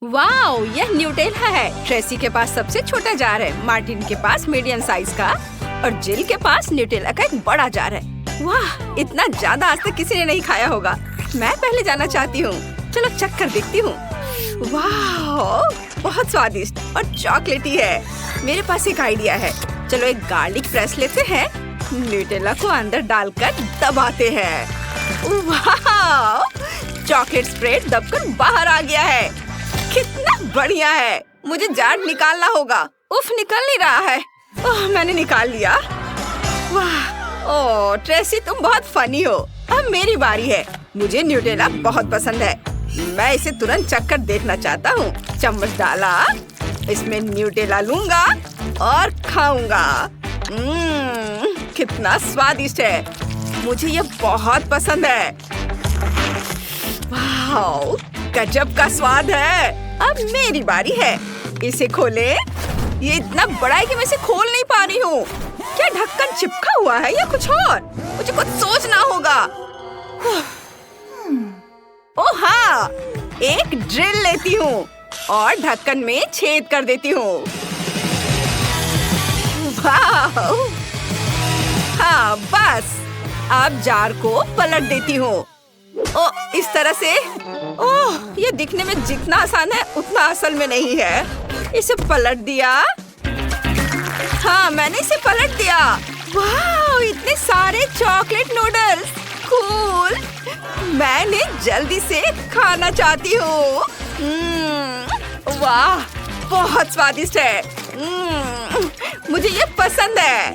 Wow, यह Nutella है। Tracy के पास सबसे छोटा जार है, मार्टिन के पास मीडियम साइज का और जिल के पास न्यूटेला का एक बड़ा जार है। वाह, इतना ज्यादा आज तक किसी ने नहीं खाया होगा। मैं पहले जाना चाहती हूँ। चलो चख कर देखती हूँ। वाह, बहुत स्वादिष्ट और चॉकलेटी है। मेरे पास एक आइडिया है। चलो एक गार्लिक प्रेस लेते हैं, न्यूटेला को अंदर डालकर दबाते हैं। वाह, चॉकलेट स्प्रेड दबकर बाहर आ गया है। कितना बढ़िया है। मुझे जार निकालना होगा। उफ, निकल नहीं रहा है। ओह, मैंने निकाल लिया। वाह, ओह ट्रेसी, तुम बहुत फनी हो। अब मेरी बारी है। मुझे न्यूटेला बहुत पसंद है। मैं इसे तुरंत चख कर देखना चाहता हूँ। चम्मच डाला, इसमें न्यूटेला लूंगा और खाऊंगा। कितना स्वादिष्ट है। मुझे ये बहुत पसंद है। वाह, गजब का स्वाद है। अब मेरी बारी है। इसे खोले। ये इतना बड़ा है कि मैं इसे खोल नहीं पा रही हूँ। क्या ढक्कन चिपका हुआ है या कुछ और? मुझे कुछ सोचना होगा। ओह हाँ, एक ड्रिल लेती हूँ और ढक्कन में छेद कर देती हूँ। वाह, हाँ बस। अब जार को पलट देती हूँ। ओह, इस तरह से। ओह, ये दिखने में जितना आसान है उतना असल में नहीं है। इसे पलट दिया। हाँ, मैंने इसे पलट दिया। वाह, इतने सारे चॉकलेट नूडल्स। कूल। मैंने जल्दी से खाना चाहती हूँ। वाह, बहुत स्वादिष्ट है। मुझे ये पसंद है।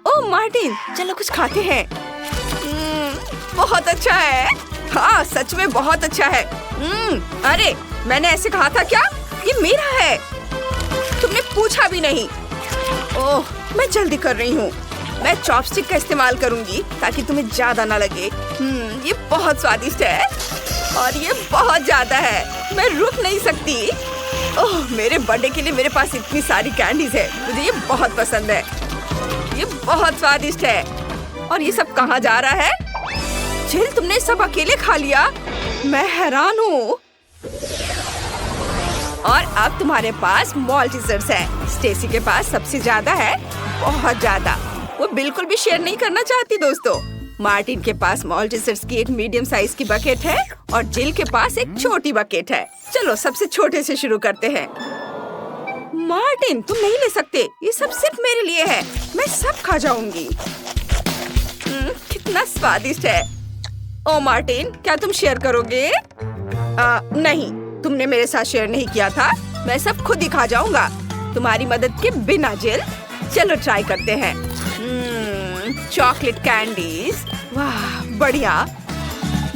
ओह मार्टिन, चलो कुछ खाते हैं। बहुत अच्छा है। हाँ, सच में बहुत अच्छा है। अरे, मैंने ऐसे कहा था क्या? ये मेरा है। तुमने पूछा भी नहीं। ओह, मैं जल्दी कर रही हूँ। मैं चॉपस्टिक का इस्तेमाल करूंगी ताकि तुम्हें ज्यादा ना लगे। ये बहुत स्वादिष्ट है और ये बहुत ज्यादा है। मैं रुक नहीं सकती। ओह, मेरे बर्थडे के लिए मेरे पास इतनी सारी कैंडीज है। मुझे ये बहुत पसंद है। ये बहुत स्वादिष्ट है। और ये सब कहाँ जा रहा है? जिल, तुमने सब अकेले खा लिया? मैं हैरान हूँ। और अब तुम्हारे पास मॉल्टीसर्स है। स्टेसी के पास सबसे ज्यादा है, बहुत ज्यादा। वो बिल्कुल भी शेयर नहीं करना चाहती दोस्तों। मार्टिन के पास मॉल्टीसर्स की एक मीडियम साइज की बकेट है और जिल के पास एक छोटी बकेट है। चलो सबसे छोटे से शुरू करते हैं। मार्टिन, तुम नहीं ले सकते। ये सब सिर्फ मेरे लिए है। मैं सब खा जाऊंगी। कितना स्वादिष्ट है। ओ मार्टिन, क्या तुम शेयर करोगे? नहीं, तुमने मेरे साथ शेयर नहीं किया था। मैं सब खुद ही खा जाऊंगा, तुम्हारी मदद के बिना। जिल, चलो ट्राई करते हैं। Chocolate candies. वाह, बढ़िया।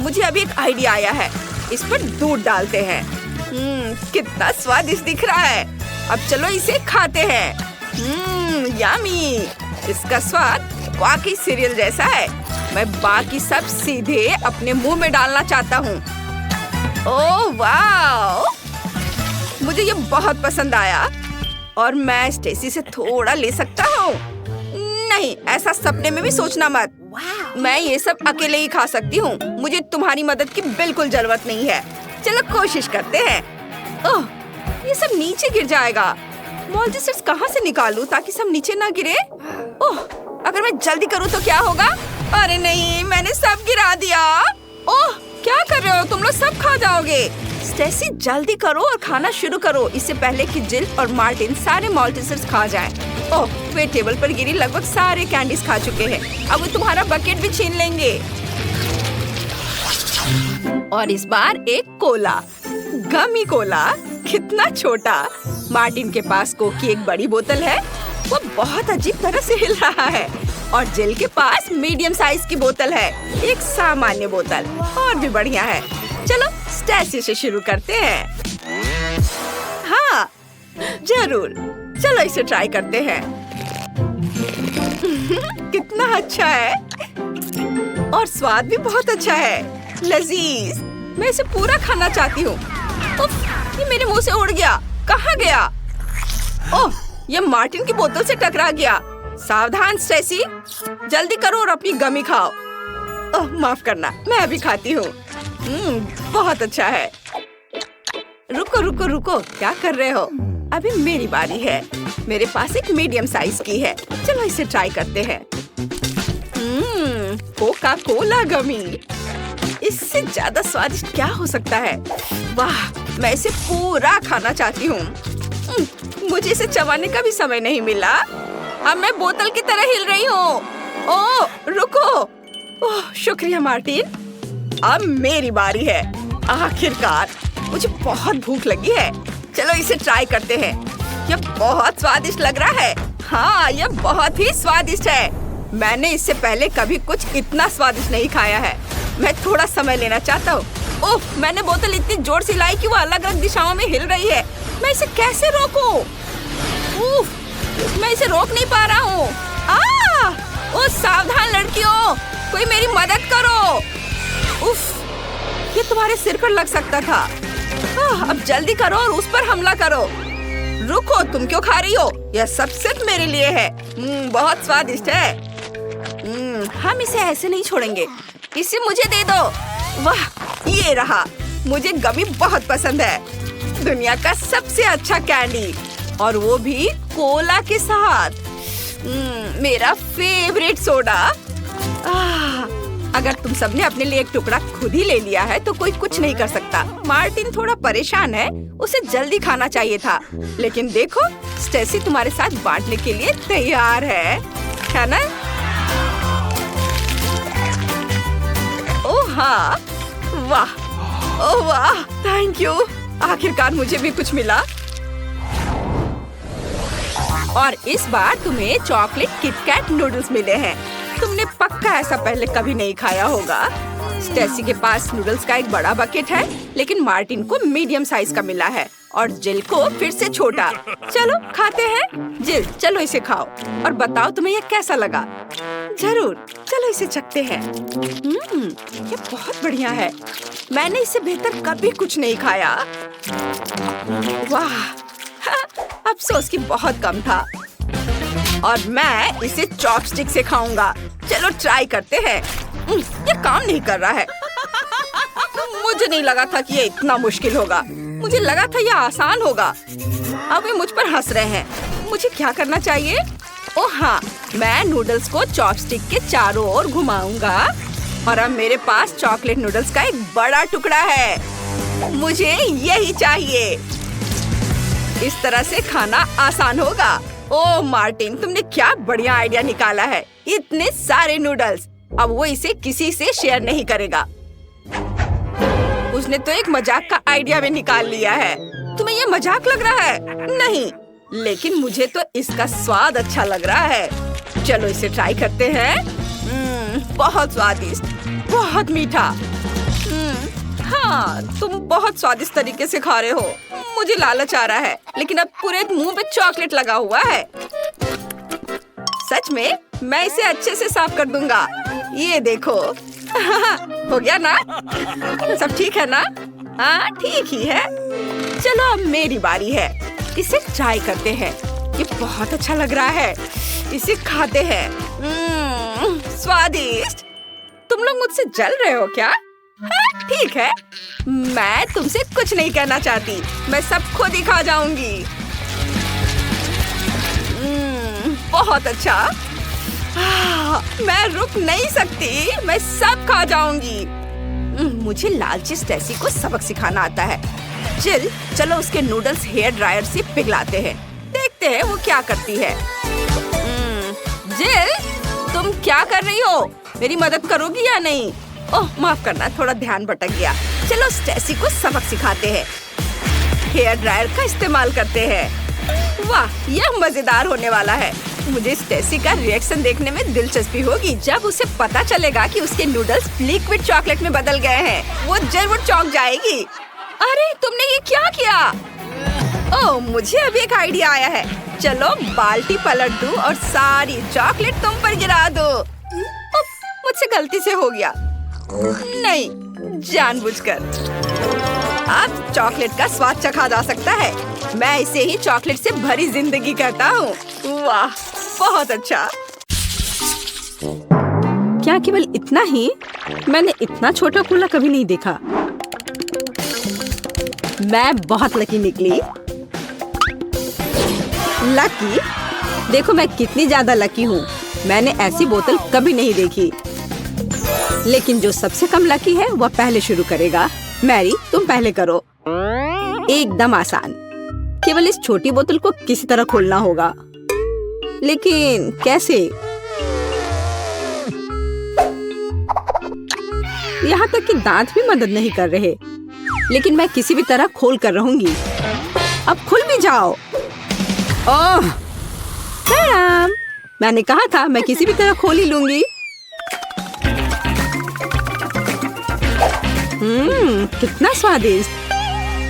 मुझे अभी एक आइडिया आया है। इस पर दूध डालते हैं। कितना स्वादिष्ट दिख रहा है। अब चलो इसे खाते हैं। यम्मी। इसका स्वाद वाकई सीरियल जैसा है। मैं बाकी सब सीधे अपने मुंह में डालना चाहता हूँ। ओह वाह, मुझे ये बहुत पसंद आया। और मैं स्टेसी से थोड़ा ले सकता हूँ? नहीं, ऐसा सपने में भी सोचना मत। मैं ये सब अकेले ही खा सकती हूँ। मुझे तुम्हारी मदद की बिल्कुल जरूरत नहीं है। चलो कोशिश करते हैं। ओह, ये सब नीचे गिर जाएगा। मॉल्टीसर्स कहाँ से निकालूं ताकि सब नीचे ना गिरे? ओह, अगर मैं जल्दी करूँ तो क्या होगा? अरे नहीं, मैंने सब गिरा दिया। ओह, क्या कर रहे हो? तुम लोग सब खा जाओगे। स्टेसी, जल्दी करो और खाना शुरू करो, इससे पहले कि जिल और मार्टिन सारे मॉल्टीसर्स खा जाएं। ओह, वे टेबल पर गिरी लगभग सारे कैंडीज खा चुके हैं। अब वो तुम्हारा बकेट भी छीन लेंगे। और इस बार एक कोला, गमी कोला। कितना छोटा। मार्टिन के पास कोक की एक बड़ी बोतल है। वो बहुत अजीब तरह से हिल रहा है। और जिल के पास मीडियम साइज की बोतल है, एक सामान्य बोतल। और भी बढ़िया है। चलो स्टेसी से शुरू करते हैं। हाँ जरूर, चलो इसे ट्राई करते हैं। कितना अच्छा है और स्वाद भी बहुत अच्छा है। लजीज। मैं इसे पूरा खाना चाहती हूँ। ये मेरे मुंह से उड़ गया। कहाँ गया? ओह, ये मार्टिन की बोतल से टकरा गया। सावधान स्टेसी, जल्दी करो और अपनी गमी खाओ। ओह, माफ करना, मैं अभी खाती हूँ। बहुत अच्छा है। रुको रुको रुको, क्या कर रहे हो? अभी मेरी बारी है। मेरे पास एक मीडियम साइज की है। चलो इसे ट्राई करते हैं। कोका कोला गमी। इससे ज्यादा स्वादिष्ट क्या हो सकता है? वाह, मैं इसे पूरा खाना चाहती हूँ। मुझे इसे चबाने का भी समय नहीं मिला। अब मैं बोतल की तरह हिल रही हूँ। ओह रुको। ओह शुक्रिया मार्टिन। अब मेरी बारी है। आखिरकार मुझे बहुत भूख लगी है। चलो इसे ट्राई करते हैं। यह बहुत स्वादिष्ट लग रहा है। हाँ, यह बहुत ही स्वादिष्ट है। मैंने इससे पहले कभी कुछ इतना स्वादिष्ट नहीं खाया है। मैं थोड़ा समय लेना चाहता हूँ। ओह, मैंने बोतल इतनी जोर से लाई कि वो अलग अलग दिशाओं में हिल रही है। मैं इसे कैसे रोकूं? मैं इसे रोक नहीं पा रहा हूँ। ओह सावधान लड़कियों, कोई मेरी मदद करो। उफ, ये तुम्हारे सिर पर लग सकता था। अब जल्दी करो और उस पर हमला करो। रुको, तुम क्यों खा रही हो? यह सब सिर्फ मेरे लिए है। बहुत स्वादिष्ट है। हम इसे ऐसे नहीं छोड़ेंगे। इसे मुझे दे दो। वाह, ये रहा। मुझे गमी बहुत पसंद है। दुनिया का सबसे अच्छा कैंडी, और वो भी कोला के साथ। मेरा फेवरेट सोडा। अगर तुम सबने अपने लिए एक टुकड़ा खुद ही ले लिया है तो कोई कुछ नहीं कर सकता। मार्टिन थोड़ा परेशान है। उसे जल्दी खाना चाहिए था। लेकिन देखो, स्टेसी तुम्हारे साथ बांटने के लिए तैयार है ना? ओह हाँ, वाह, ओह वाह, थैंक यू। आखिरकार मुझे भी कुछ मिला। और इस बार तुम्हें चॉकलेट किटकैट नूडल्स मिले हैं। तुमने पक्का ऐसा पहले कभी नहीं खाया होगा। स्टेसी के पास नूडल्स का एक बड़ा बकेट है, लेकिन मार्टिन को मीडियम साइज का मिला है और जिल को फिर से छोटा। चलो खाते हैं। जिल, चलो इसे खाओ और बताओ तुम्हें ये कैसा लगा। जरूर, चलो इसे चखते हैं। ये बहुत बढ़िया है। मैंने इससे बेहतर कभी कुछ नहीं खाया। वाह, अफसोस कि बहुत कम था। और मैं इसे चॉपस्टिक से खाऊंगा। चलो ट्राई करते हैं। ये काम नहीं कर रहा है। मुझे नहीं लगा था कि ये इतना मुश्किल होगा। मुझे लगा था ये आसान होगा। अब ये मुझ पर हंस रहे हैं। मुझे क्या करना चाहिए? ओह हाँ, मैं नूडल्स को चॉपस्टिक के चारों ओर घुमाऊंगा और अब मेरे पास चॉकलेट नूडल्स का एक बड़ा टुकड़ा है। मुझे यही चाहिए। इस तरह से खाना आसान होगा। ओह मार्टिन, तुमने क्या बढ़िया आइडिया निकाला है। इतने सारे नूडल्स। अब वो इसे किसी से शेयर नहीं करेगा। उसने तो एक मजाक का आइडिया में निकाल लिया है। तुम्हें ये मजाक लग रहा है? नहीं, लेकिन मुझे तो इसका स्वाद अच्छा लग रहा है। चलो इसे ट्राई करते हैं। बहुत स्वादिष्ट, बहुत मीठा। हाँ, तुम बहुत स्वादिष्ट तरीके से खा रहे हो। मुझे लालच आ रहा है, लेकिन अब पूरे मुंह पे चॉकलेट लगा हुआ है। सच में, मैं इसे अच्छे से साफ कर दूंगा। ये देखो। हो गया ना? सब ठीक है ना? हाँ, ठीक ही है। चलो अब मेरी बारी है। इसे ट्राई करते हैं। ये बहुत अच्छा लग रहा है। इसे खाते हैं। स्वादिष्ट। तुम लोग मुझसे जल रहे हो क्या? हाँ, ठीक है। मैं तुमसे कुछ नहीं कहना चाहती। मैं सब खुद ही खा जाऊंगी। बहुत अच्छा। मैं रुक नहीं सकती। मैं सब खा जाऊंगी। मुझे लालची स्टेसी को सबक सिखाना आता है। जिल, चलो उसके नूडल्स हेयर ड्रायर से पिघलाते हैं। देखते हैं वो क्या करती है। जिल, तुम क्या कर रही हो? मेरी मदद करोगी या नहीं? ओह माफ करना, थोड़ा ध्यान भटक गया। चलो स्टेसी को सबक सिखाते हैं। हेयर ड्रायर का इस्तेमाल करते हैं। वाह, यह मजेदार होने वाला है। मुझे स्टेसी का रिएक्शन देखने में दिलचस्पी होगी जब उसे पता चलेगा कि उसके नूडल्स लिक्विड चॉकलेट में बदल गए हैं। वो जरूर चौंक जाएगी। अरे तुमने ये क्या किया? ओह, मुझे अभी एक आइडिया आया है। चलो बाल्टी पलट दूं और सारी चॉकलेट तुम पर गिरा दो। मुझसे गलती से हो गया। नहीं, जानबूझकर। अब चॉकलेट का स्वाद चखा जा सकता है। मैं इसे ही चॉकलेट से भरी जिंदगी कहता हूँ। वाह, बहुत अच्छा। क्या केवल इतना ही? मैंने इतना छोटा कोला कभी नहीं देखा। मैं बहुत लकी निकली। लकी? देखो मैं कितनी ज्यादा लकी हूँ। मैंने ऐसी बोतल कभी नहीं देखी। लेकिन जो सबसे कम लकी है वह पहले शुरू करेगा। मैरी, तुम पहले करो। एकदम आसान। केवल इस छोटी बोतल को किसी तरह खोलना होगा। लेकिन कैसे? यहाँ तक कि दांत भी मदद नहीं कर रहे। लेकिन मैं किसी भी तरह खोल कर रहूंगी। अब खुल भी जाओ। ओह मैडम, मैंने कहा था मैं किसी भी तरह खोल ही लूंगी। कितना स्वादिष्ट।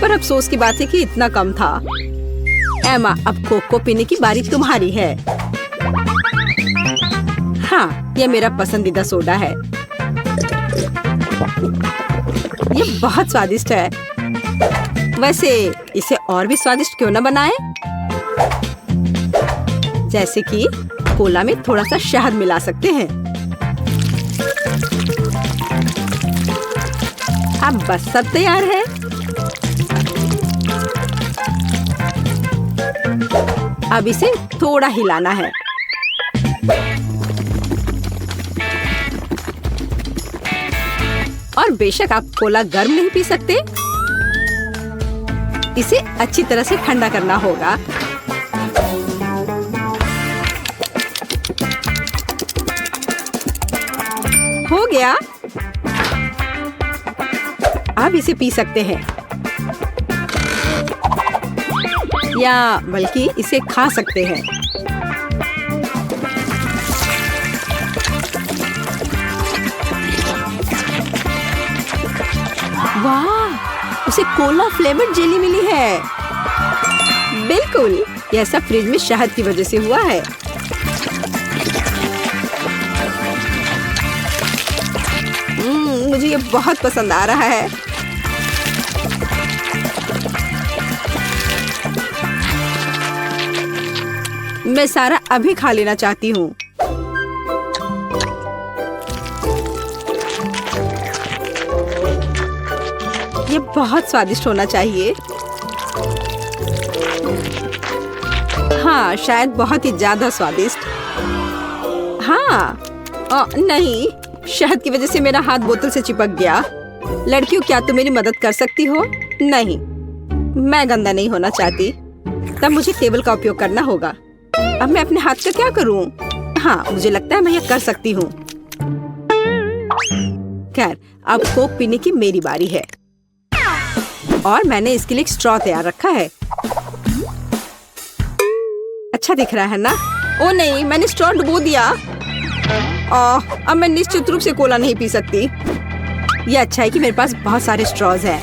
पर अफसोस की बात है कि इतना कम था। एमा, अब कोक को पीने की बारी तुम्हारी है। हाँ, यह मेरा पसंदीदा सोडा है। ये बहुत स्वादिष्ट है। वैसे इसे और भी स्वादिष्ट क्यों न बनाएं? जैसे कि कोला में थोड़ा सा शहद मिला सकते हैं। अब बस सब तैयार है। अब इसे थोड़ा हिलाना है। और बेशक आप कोला गर्म नहीं पी सकते। इसे अच्छी तरह से ठंडा करना होगा। हो गया। अब इसे पी सकते हैं या बल्कि इसे खा सकते हैं। वाह, उसे कोला फ्लेवर्ड जेली मिली है। बिल्कुल, यह सब फ्रिज में शहद की वजह से हुआ है। मुझे ये बहुत पसंद आ रहा है। मैं सारा अभी खा लेना चाहती हूँ। ये बहुत स्वादिष्ट होना चाहिए। हाँ, शायद बहुत ही ज्यादा स्वादिष्ट। हाँ, नहीं, शहद की वजह से मेरा हाथ बोतल से चिपक गया। लड़कियों, क्या तुम मेरी मदद कर सकती हो? नहीं, मैं गंदा नहीं होना चाहती। तब मुझे टेबल का उपयोग करना होगा। अब मैं अपने हाथ का क्या करूं? हाँ, मुझे लगता है मैं ये कर सकती हूँ। खैर, अब कोक पीने की मेरी बारी है। और मैंने इसके लिए एक स्ट्रॉ तैयार रखा है। अच्छा दिख रहा है ना? ओ नहीं, मैंने स्ट्रॉ डुबो दिया। अब मैं निश्चित रूप से कोला नहीं पी सकती। ये अच्छा है कि मेरे पास बहुत सारे स्ट्रॉज हैं।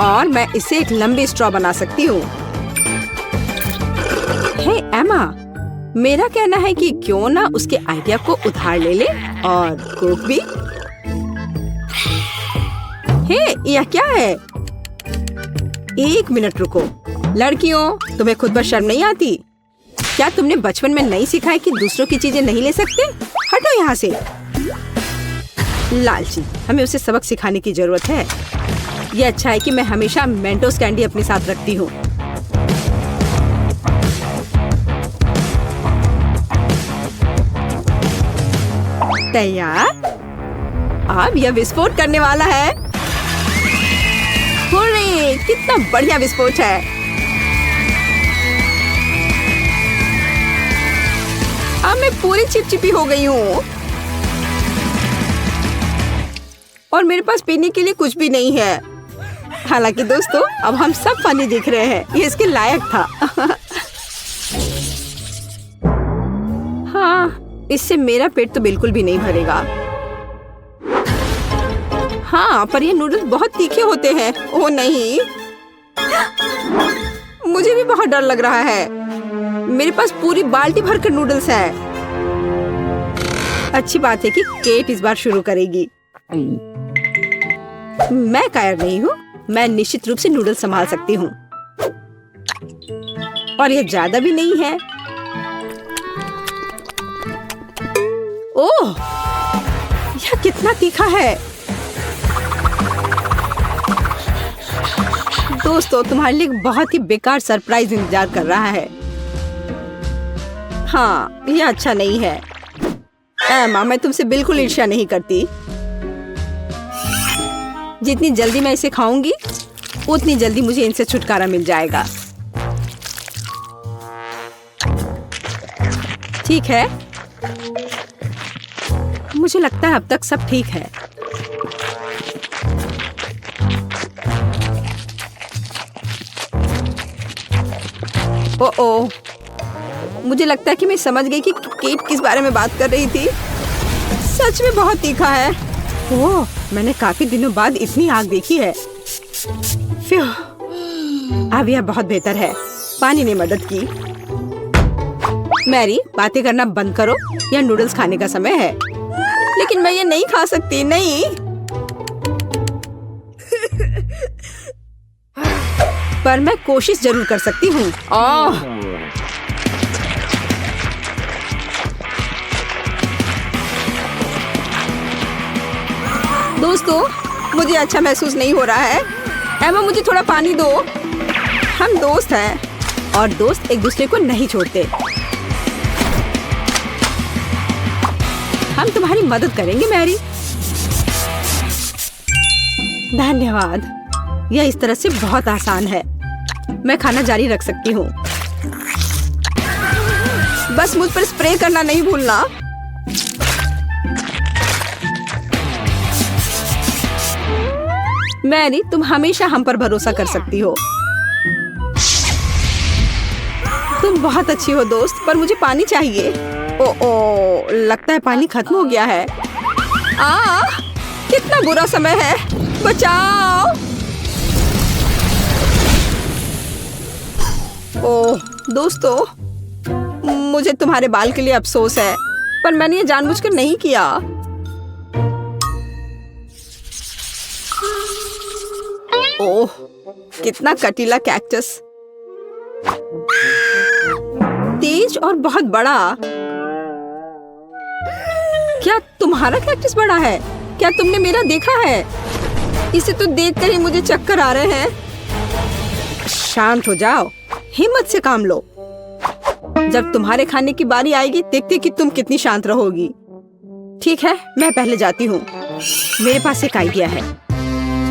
और मैं इससे एक लंबी स्ट्रॉ बना सकती हूँ। हे एमा, मेरा कहना है कि क्यों ना उसके आइडिया को उधार ले ले और कोक भी। हे, यह क्या है? एक मिनट रुको। लड़कियों, तुम्हें खुद पर शर्म नहीं आती? क्या तुमने बचपन में नहीं सीखा है कि दूसरों की चीजें नहीं ले सकते? हटो यहाँ से। लालची, हमें उसे सबक सिखाने की जरूरत है। ये अच्छा है कि मैं हमेशा मेंटोस कैंडी अपने साथ रखती हूँ। तैयार? अब यह विस्फोट करने वाला है। हुर्रे, कितना बढ़िया विस्फोट है। अब मैं पूरी चिपचिपी हो गई हूँ और मेरे पास पीने के लिए कुछ भी नहीं है। हालांकि दोस्तों, अब हम सब फनी दिख रहे हैं। ये इसके लायक था। हाँ, इससे मेरा पेट तो बिल्कुल भी नहीं भरेगा। हाँ, पर ये नूडल्स बहुत तीखे होते हैं। ओह नहीं, मुझे भी बहुत डर लग रहा है। मेरे पास पूरी बाल्टी भरकर नूडल्स है। अच्छी बात है कि केट इस बार शुरू करेगी। मैं कायर नहीं हूँ। मैं निश्चित रूप से नूडल्स संभाल सकती हूँ। और ये ज्यादा भी नहीं है। ओह, यह कितना तीखा है। दोस्तों, तुम्हारे लिए एक बहुत ही बेकार सरप्राइज इंतजार कर रहा है। हाँ, ये अच्छा नहीं है। एमा, मैं तुमसे बिल्कुल ईर्ष्या नहीं करती। जितनी जल्दी मैं इसे खाऊंगी, उतनी जल्दी मुझे इनसे छुटकारा मिल जाएगा। ठीक है, मुझे लगता है अब तक सब ठीक है। ओह, मुझे लगता है कि मैं समझ गई कि केट किस बारे में बात कर रही थी। सच में बहुत तीखा है। ओह, मैंने काफी दिनों बाद इतनी आग देखी है। अब यह बहुत बेहतर है। पानी ने मदद की। मैरी, बातें करना बंद करो, यह नूडल्स खाने का समय है। लेकिन मैं ये नहीं खा सकती, नहीं। पर मैं कोशिश जरूर कर सकती हूँ। दोस्तों, मुझे अच्छा महसूस नहीं हो रहा है। एमा, मुझे थोड़ा पानी दो। हम दोस्त हैं और दोस्त एक दूसरे को नहीं छोड़ते। हम तुम्हारी मदद करेंगे मैरी। धन्यवाद। यह इस तरह से बहुत आसान है। मैं खाना जारी रख सकती हूँ। बस मुझ पर स्प्रे करना नहीं भूलना। मैरी, तुम हमेशा हम पर भरोसा कर सकती हो। तुम बहुत अच्छी हो दोस्त, पर मुझे पानी चाहिए। ओ, लगता है पानी खत्म हो गया है। कितना बुरा समय है। बचाओ। ओह दोस्तों, मुझे तुम्हारे बाल के लिए अफसोस है, पर मैंने ये जानबूझकर नहीं किया। ओह, कितना कटीला कैक्टस। तेज और बहुत बड़ा। क्या तुम्हारा कैक्टस बड़ा है? क्या तुमने मेरा देखा है? इसे तो देखकर ही मुझे चक्कर आ रहे हैं। शांत हो जाओ, हिम्मत से काम लो। जब तुम्हारे खाने की बारी आएगी, देखते कि तुम कितनी शांत रहोगी। ठीक है, मैं पहले जाती हूँ। मेरे पास एक आइडिया है।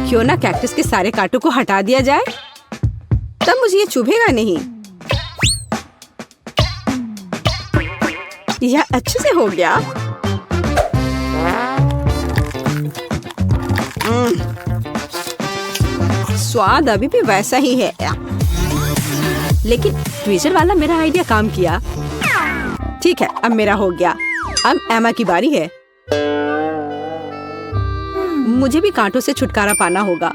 क्यों ना कैक्टस के सारे कांटों को हटा दिया जाए, तब मुझे ये चुभेगा नहीं। यह अच्छे से हो गया। स्वाद अभी भी वैसा ही है, लेकिन ट्विजर वाला मेरा आइडिया काम किया। ठीक है, अब मेरा हो गया। अब एमा की बारी है। मुझे भी कांटों से छुटकारा पाना होगा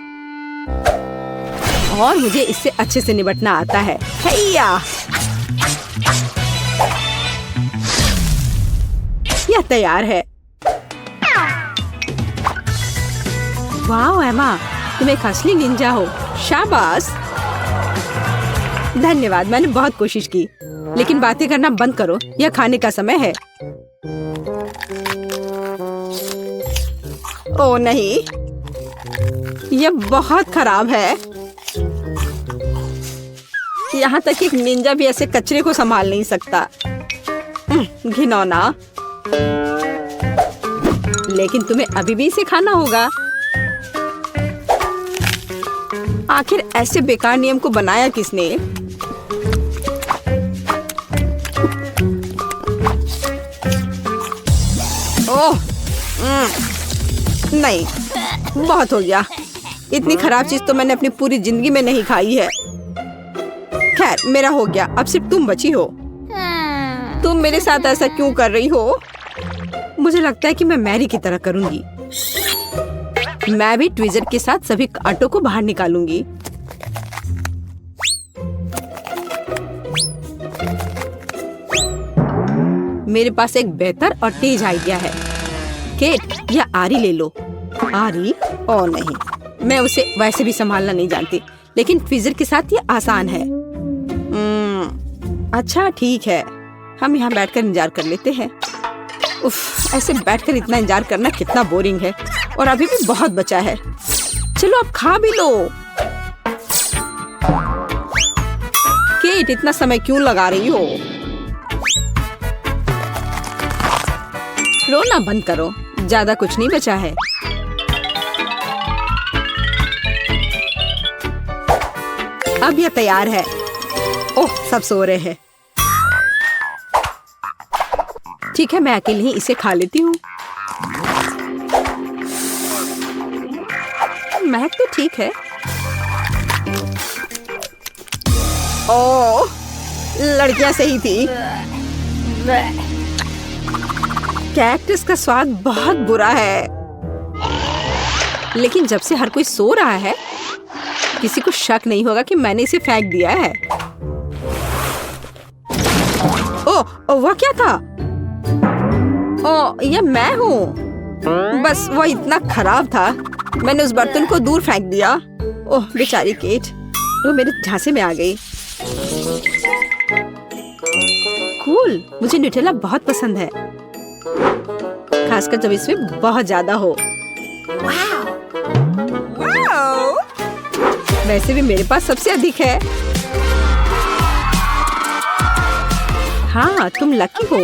और मुझे इससे अच्छे से निपटना आता है। हैया! यह तैयार है। वाह एमा, तुम एक असली निंजा हो। शाबाश। धन्यवाद, मैंने बहुत कोशिश की। लेकिन बातें करना बंद करो, यह खाने का समय है। ओह नहीं, यह बहुत खराब है। यहाँ तक एक निंजा भी ऐसे कचरे को संभाल नहीं सकता। घिनौना। लेकिन तुम्हें अभी भी इसे खाना होगा। आखिर ऐसे बेकार नियम को बनाया किसने? ओह नहीं, बहुत हो गया। इतनी खराब चीज तो मैंने अपनी पूरी जिंदगी में नहीं खाई है। खैर, मेरा हो गया। अब सिर्फ तुम बची हो। तुम मेरे साथ ऐसा क्यों कर रही हो? मुझे लगता है कि मैं मैरी की तरह करूंगी। मैं भी ट्विजर के साथ सभी कांटों को बाहर निकालूंगी। मेरे पास एक बेहतर और तेज आइडिया है। केट, यह आरी ले लो। आरी? ओ नहीं, मैं उसे वैसे भी संभालना नहीं जानती, लेकिन ट्विजर के साथ ये आसान है। अच्छा ठीक है, हम यहाँ बैठकर इंतजार कर लेते हैं। उफ, ऐसे बैठकर इतना इंतजार करना कितना बोरिंग है। और अभी भी बहुत बचा है। चलो अब खा भी लो। केट, इतना समय क्यों लगा रही हो? रोना बंद करो, ज्यादा कुछ नहीं बचा है। अब यह तैयार है। ओह, सब सो रहे हैं। ठीक है, मैं अकेले ही इसे खा लेती हूँ। महक तो ठीक है। ओह, लड़कियां सही थी। कैक्टस का स्वाद बहुत बुरा है, लेकिन जब से हर कोई सो रहा है, किसी को शक नहीं होगा कि मैंने इसे फेंक दिया है। ओह, वह क्या था? ओह, यह मैं हूँ। बस वह इतना खराब था, मैंने उस बर्तन को दूर फेंक दिया। ओह, बेचारी केट, वो मेरे झांसे में आ गई। कूल, मुझे न्यूटेला बहुत पसंद है, खासकर जब इसमें बहुत ज्यादा हो। वैसे भी मेरे पास सबसे अधिक है। हाँ, तुम लकी हो,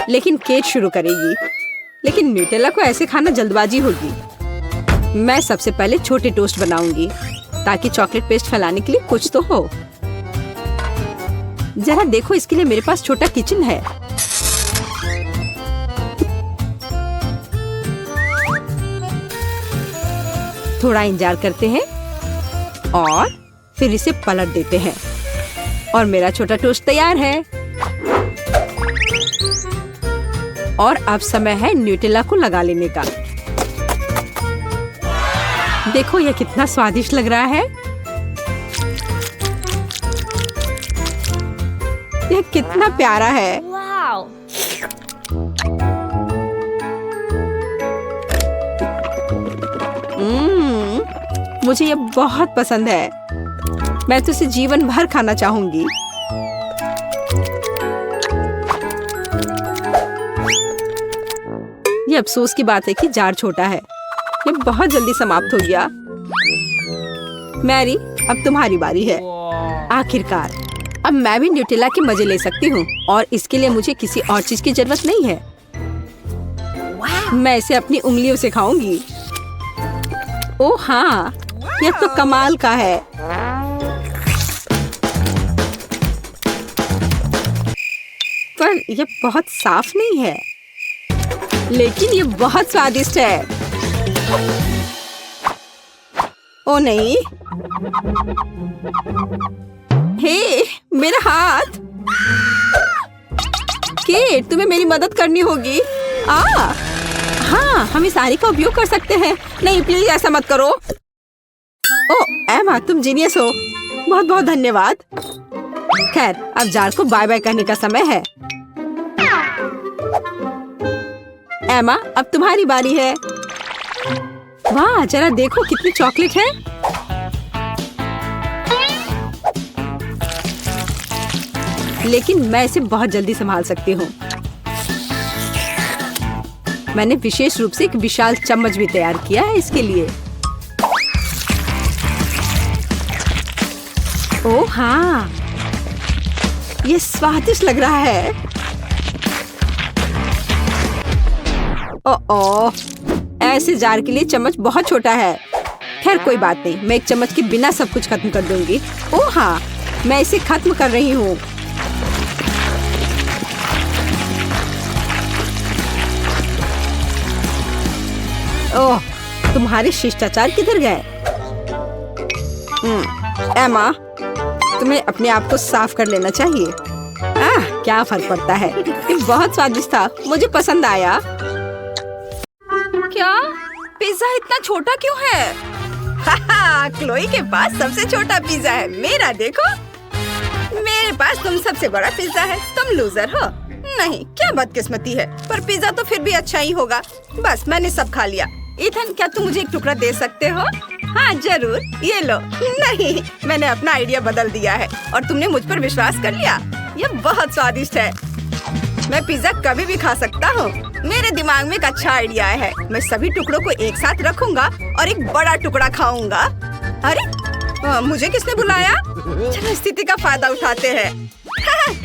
लेकिन केट शुरू करेगी। लेकिन न्यूटेला को ऐसे खाना जल्दबाजी होगी। मैं सबसे पहले छोटे टोस्ट बनाऊंगी, ताकि चॉकलेट पेस्ट फैलाने के लिए कुछ तो हो। जरा देखो, इसके लिए मेरे पास छोटा किचन है। थोड़ा इंतजार करते हैं और फिर इसे पलट देते हैं और मेरा छोटा टोस्ट तैयार है। और अब समय है न्यूटेला को लगा लेने का। देखो, यह कितना स्वादिष्ट लग रहा है। यह कितना प्यारा है। मुझे यह बहुत पसंद है। मैं तो इसे जीवन भर खाना चाहूंगी। ये अफसोस की बात है कि जार छोटा है। ये बहुत जल्दी समाप्त हो गया। मैरी, अब तुम्हारी बारी है। आखिरकार, अब मैं भी न्यूटेला के मजे ले सकती हूँ और इसके लिए मुझे किसी और चीज की जरूरत नहीं है। मैं इसे अपनी उंगलियों से खाऊंगी। ओह हाँ, यह तो कमाल का है। पर यह बहुत साफ नहीं है, लेकिन यह बहुत स्वादिष्ट है। ओ नहीं, हे, मेरा हाथ। केट, तुम्हें मेरी मदद करनी होगी। हाँ, हम इस आरी का उपयोग कर सकते हैं। नहीं, प्लीज ऐसा मत करो। ओह एमा, तुम जीनियस हो। बहुत बहुत धन्यवाद। खैर, अब जार को बाय बाय कहने का समय है। एमा, अब तुम्हारी बारी है। वाह, जरा देखो कितनी चॉकलेट है। लेकिन मैं इसे बहुत जल्दी संभाल सकती हूँ। मैंने विशेष रूप से एक विशाल चम्मच भी तैयार किया है इसके लिए। ओह हाँ, ये स्वादिष्ट लग रहा है। ओह, ऐसे जार के लिए चम्मच बहुत छोटा है। खैर कोई बात नहीं, मैं एक चम्मच के बिना सब कुछ खत्म कर दूंगी। ओह हाँ, मैं इसे खत्म कर रही हूँ। ओह, तुम्हारे शिष्टाचार किधर गए? एमा, तुम्हें अपने आप को साफ कर लेना चाहिए। क्या फर्क पड़ता है। ये बहुत स्वादिष्ट था, मुझे पसंद आया। क्या पिज्जा इतना छोटा क्यों है? क्लोई के पास सबसे छोटा पिज्जा है। मेरा देखो, मेरे पास तुम सबसे बड़ा पिज्जा है। तुम लूजर हो। नहीं, क्या बदकिस्मती है। पर पिज्जा तो फिर भी अच्छा ही होगा। बस, मैंने सब खा लिया। इथन, क्या तुम मुझे एक टुकड़ा दे सकते हो? हाँ जरूर, ये लो। नहीं, मैंने अपना आइडिया बदल दिया है और तुमने मुझ पर विश्वास कर लिया। यह बहुत स्वादिष्ट है। मैं पिज्जा कभी भी खा सकता हूँ। मेरे दिमाग में एक अच्छा आइडिया है। मैं सभी टुकड़ों को एक साथ रखूंगा और एक बड़ा टुकड़ा खाऊंगा। अरे, मुझे किसने बुलाया? चलो स्थिति का फायदा उठाते हैं।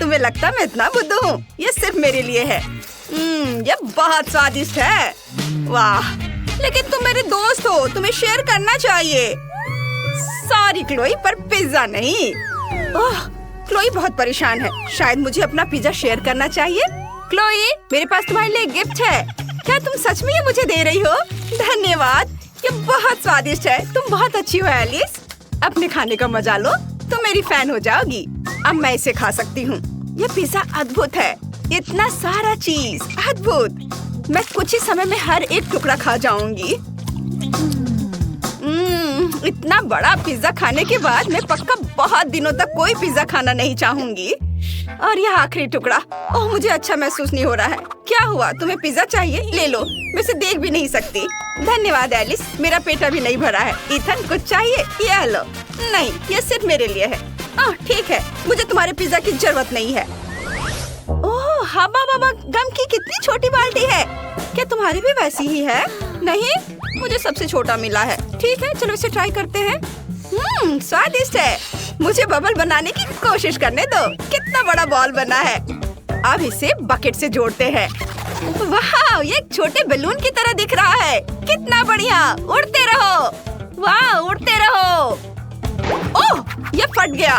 तुम्हें लगता मैं इतना बुद्धू हूँ? ये सिर्फ मेरे लिए है। ये बहुत स्वादिष्ट है। वाह, लेकिन तुम मेरे दोस्त हो, तुम्हें शेयर करना चाहिए। सॉरी क्लोई, पर पिज्जा नहीं। ओह, क्लोई बहुत परेशान है। शायद मुझे अपना पिज्जा शेयर करना चाहिए। क्लोई, मेरे पास तुम्हारे लिए गिफ्ट है। क्या तुम सच में ये मुझे दे रही हो? धन्यवाद, ये बहुत स्वादिष्ट है। तुम बहुत अच्छी हो एलिस। अपने खाने का मजा लो, तुम मेरी फैन हो जाओगी। अब मैं इसे खा सकती हूँ। ये पिज्जा अद्भुत है। इतना सारा चीज, अद्भुत। मैं कुछ ही समय में हर एक टुकड़ा खा जाऊंगी। इतना बड़ा पिज्जा खाने के बाद मैं पक्का बहुत दिनों तक कोई पिज्जा खाना नहीं चाहूंगी। और यह आखिरी टुकड़ा। ओह, मुझे अच्छा महसूस नहीं हो रहा है। क्या हुआ? तुम्हें पिज्जा चाहिए? ले लो, मैं इसे देख भी नहीं सकती। धन्यवाद एलिस, मेरा पेट अभी नहीं भरा है। इथन, कुछ चाहिए? ये लो। नहीं, ये सिर्फ मेरे लिए है। ठीक है, मुझे तुम्हारे पिज्जा की जरूरत नहीं है। ओह, हवा बाबा गम की कितनी छोटी बाल्टी है। क्या तुम्हारी भी वैसी ही है? नहीं, मुझे सबसे छोटा मिला है। ठीक है, चलो इसे ट्राई करते हैं। स्वादिष्ट है। मुझे बबल बनाने की कोशिश करने दो। कितना बड़ा बॉल बना है। अब इसे बकेट से जोड़ते हैं। वाह, ये एक छोटे बैलून की तरह दिख रहा है। कितना बढ़िया। उड़ते रहो। वाह, उड़ते रहो। ओह, ये फट गया।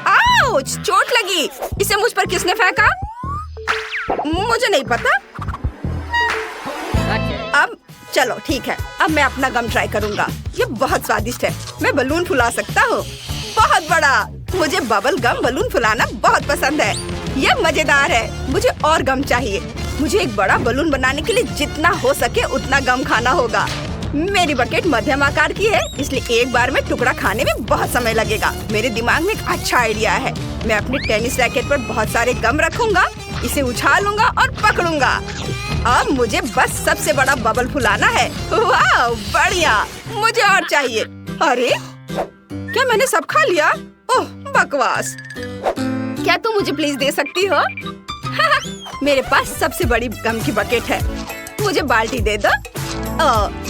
आउच, चोट लगी। इसे मुझ पर किसने फेंका? मुझे नहीं पता। अब चलो ठीक है, अब मैं अपना गम ट्राई करूंगा। ये बहुत स्वादिष्ट है। मैं बलून फुला सकता हूँ। बहुत बड़ा। मुझे बबल गम बलून फुलाना बहुत पसंद है। ये मजेदार है। मुझे और गम चाहिए। मुझे एक बड़ा बलून बनाने के लिए जितना हो सके उतना गम खाना होगा। मेरी बकेट मध्यम आकार की है, इसलिए एक बार में टुकड़ा खाने में बहुत समय लगेगा। मेरे दिमाग में एक अच्छा आइडिया है। मैं अपनी टेनिस रैकेट पर बहुत सारे गम रखूंगा, इसे उछालूंगा और पकड़ूंगा। अब मुझे बस सबसे बड़ा बबल फुलाना है। वाह, बढ़िया। मुझे और चाहिए। अरे, क्या मैंने सब खा लिया? ओह, बकवास। क्या तुम मुझे प्लीज दे सकती हो? मेरे पास सबसे बड़ी गम की बकेट है। मुझे बाल्टी दे दो।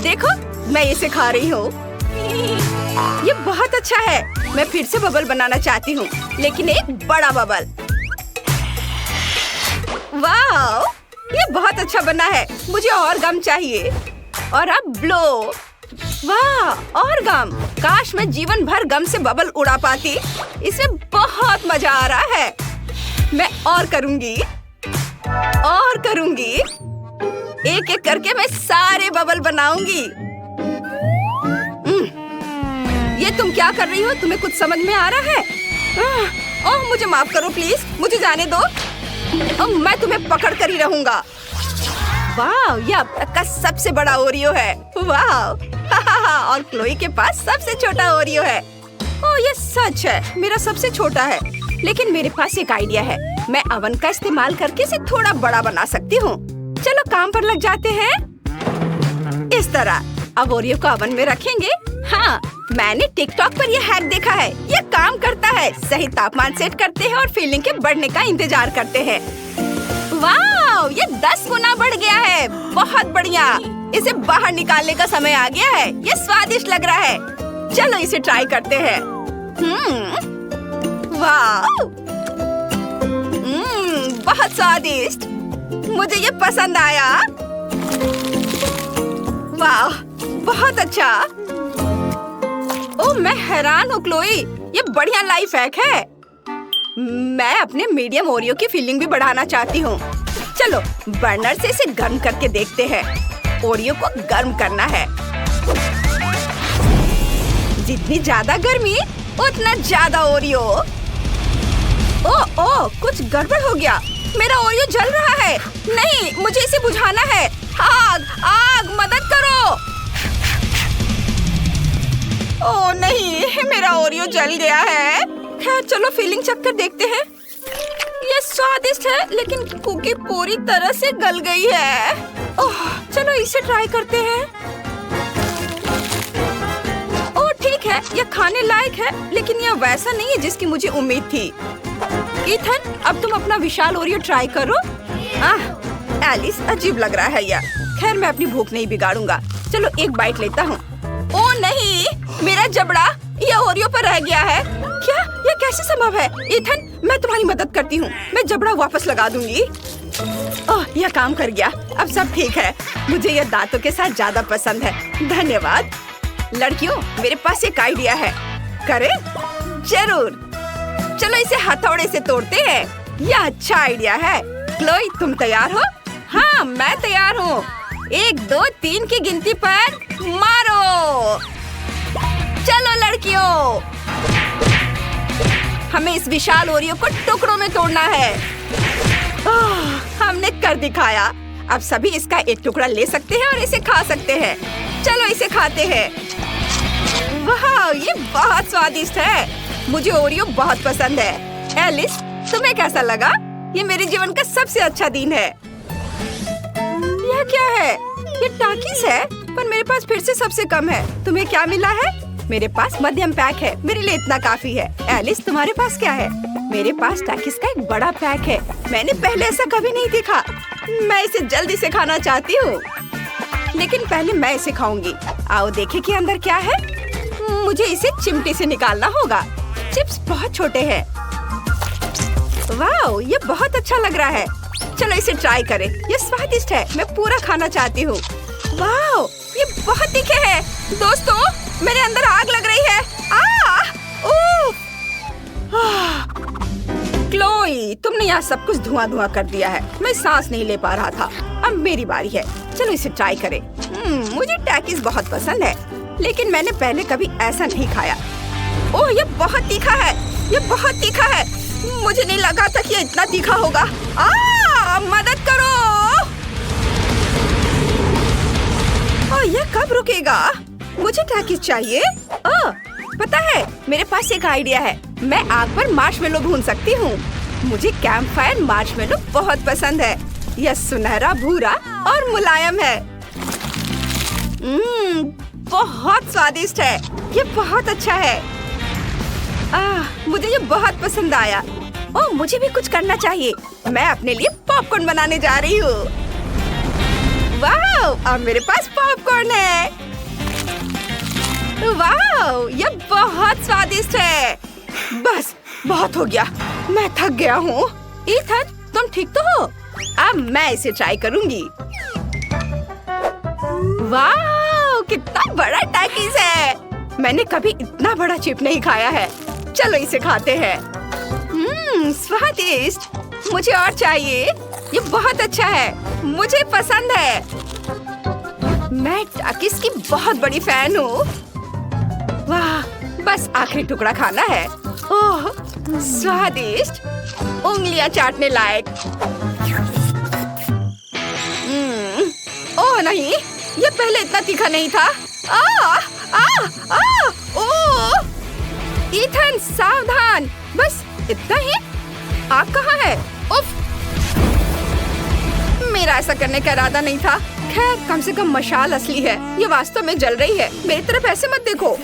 देखो, मैं इसे खा रही हूँ। ये बहुत अच्छा है। मैं फिर से बबल बनाना चाहती हूँ, लेकिन एक बड़ा बबल। वाह, ये बहुत अच्छा बना है। मुझे और गम चाहिए। और अब ब्लो। वाह, और गम। काश मैं जीवन भर गम से बबल उड़ा पाती। इसमें बहुत मजा आ रहा है। मैं और करूँगी, और करूँगी। एक एक करके मैं सारे बबल बनाऊंगी। ये तुम क्या कर रही हो? तुम्हें कुछ समझ में आ रहा है? ओह, मुझे माफ करो प्लीज, मुझे जाने दो। मैं तुम्हें पकड़ कर ही रहूंगा। वाह, ये अब तक का सबसे बड़ा ओरियो है। वाह। और क्लोई के पास सबसे छोटा ओरियो है। ओह, ये सच है, मेरा सबसे छोटा है। लेकिन मेरे पास एक आइडिया है। मैं अवन का इस्तेमाल करके इसे थोड़ा बड़ा बना सकती हूँ। चलो काम पर लग जाते हैं। इस तरह अब ओरियो को अवन में रखेंगे। हाँ, मैंने टिकटॉक पर यह हैक देखा है। यह काम करता है। सही तापमान सेट करते हैं और फिलिंग के बढ़ने का इंतजार करते हैं। वाह, ये 10 गुना बढ़ गया है। बहुत बढ़िया। इसे बाहर निकालने का समय आ गया है। ये स्वादिष्ट लग रहा है। चलो इसे ट्राई करते हैं। वाह, बहुत स्वादिष्ट। मुझे ये पसंद आया। वाह, बहुत अच्छा। ओह, मैं हैरान हूँ क्लोई, ये बढ़िया लाइफ हैक है। मैं अपने मीडियम ओरियो की फीलिंग भी बढ़ाना चाहती हूँ। चलो बर्नर से इसे गर्म करके देखते हैं। ओरियो को गर्म करना है। जितनी ज्यादा गर्मी उतना ज्यादा ओरियो। ओह, कुछ गड़बड़ हो गया। मेरा ओरियो जल रहा है। नहीं, मुझे इसे बुझाना है। आग, आग, मदद करो। ओह नहीं, मेरा ओरियो जल गया है। खैर, चलो फीलिंग चेक कर देखते हैं। ये स्वादिष्ट है, लेकिन कुकी पूरी तरह से गल गई है। ओह, चलो इसे ट्राई करते हैं। ओह, ठीक है, यह खाने लायक है, लेकिन यह वैसा नहीं है जिसकी मुझे उम्मीद थी। इथन, अब तुम अपना विशाल ओरियो ट्राई करो। एलिस, अजीब लग रहा है यह। खैर, मैं अपनी भूख नहीं बिगाड़ूंगा। चलो एक बाइट लेता हूँ। ओह नहीं, मेरा जबड़ा, ये ओरियो पर रह गया है। क्या ये कैसे संभव है? इथन, मैं तुम्हारी मदद करती हूँ। मैं जबड़ा वापस लगा दूंगी। ओह, यह काम कर गया। अब सब ठीक है। मुझे यह दांतों के साथ ज्यादा पसंद है। धन्यवाद। लड़कियों, मेरे पास एक आइडिया है। करें? जरूर। चलो इसे हथौड़े से तोड़ते हैं। यह अच्छा आइडिया है। क्लोई, तुम तैयार हो? हाँ, मैं तैयार हूँ। 1, 2, 3 की गिनती पर मारो। चलो लड़कियों, हमें इस विशाल ओरियो को टुकड़ों में तोड़ना है। हमने कर दिखाया। अब सभी इसका एक टुकड़ा ले सकते हैं और इसे खा सकते हैं। चलो इसे खाते हैं। वाह, ये बहुत स्वादिष्ट है। मुझे ओरियो बहुत पसंद है। एलिस, तुम्हें कैसा लगा? ये मेरे जीवन का सबसे अच्छा दिन है। यह क्या है? ये टाकीज है, पर मेरे पास फिर से सबसे कम है। तुम्हें क्या मिला है? मेरे पास मध्यम पैक है। मेरे लिए इतना काफी है। एलिस, तुम्हारे पास क्या है? मेरे पास टाकीज का एक बड़ा पैक है। मैंने पहले ऐसा कभी नहीं देखा। मैं इसे जल्दी से खाना चाहती हूँ, लेकिन पहले मैं इसे खाऊंगी। आओ देखें कि अंदर क्या है। मुझे इसे चिमटे से निकालना होगा। चिप्स बहुत छोटे हैं। वाह, ये बहुत अच्छा लग रहा है। चलो इसे ट्राई करें। ये स्वादिष्ट है। मैं पूरा खाना चाहती हूँ। वाह, ये बहुत तीखे है। दोस्तों, मेरे अंदर आग लग रही है। क्लोई, तुमने यहाँ सब कुछ धुआं धुआं कर दिया है। मैं सांस नहीं ले पा रहा था। अब मेरी बारी है। चलो इसे ट्राई करें। मुझे टैकीज बहुत पसंद है, लेकिन मैंने पहले कभी ऐसा नहीं खाया। ओह, ये बहुत तीखा है। ये बहुत तीखा है। मुझे नहीं लगा था कि ये इतना तीखा होगा। मदद करो। ओह, ये कब रुकेगा? मुझे टैकीज चाहिए। पता है, मेरे पास एक आइडिया है। मैं आग पर मार्शमेलो भून सकती हूँ। मुझे कैंप फायर मार्शमेलो बहुत पसंद है। यह सुनहरा, भूरा और मुलायम है। बहुत स्वादिष्ट है। ये बहुत अच्छा है। मुझे ये बहुत पसंद आया। ओह, मुझे भी कुछ करना चाहिए। मैं अपने लिए पॉपकॉर्न बनाने जा रही हूँ। वाह, अब मेरे पास पॉपकॉर्न है। वाह, ये बहुत स्वादिष्ट है। बस, बहुत हो गया। मैं थक गया हूँ। ईथन, तुम ठीक तो हो? अब मैं इसे ट्राई करूँगी। वाह, कितना बड़ा टैकीज है। मैंने कभी इतना बड़ा चिप नहीं खाया है। चलो इसे खाते हैं। स्वादिष्ट। मुझे और चाहिए। ये बहुत अच्छा है। मुझे पसंद है। मैं टैकीज की बहुत बड़ी फैन हूँ। वाह, बस आखिरी टुकड़ा खाना है। ओह, स्वादिष्ट। उंगलियां चाटने लायक। ओह नहीं, ये पहले इतना तीखा नहीं था। ओह, ईथन, सावधान। बस इतना ही। आग कहाँ है? उफ, मेरा ऐसा करने का इरादा नहीं था। खैर, कम से कम मशाल असली है। ये वास्तव में जल रही है। मेरी तरफ ऐसे मत देखो।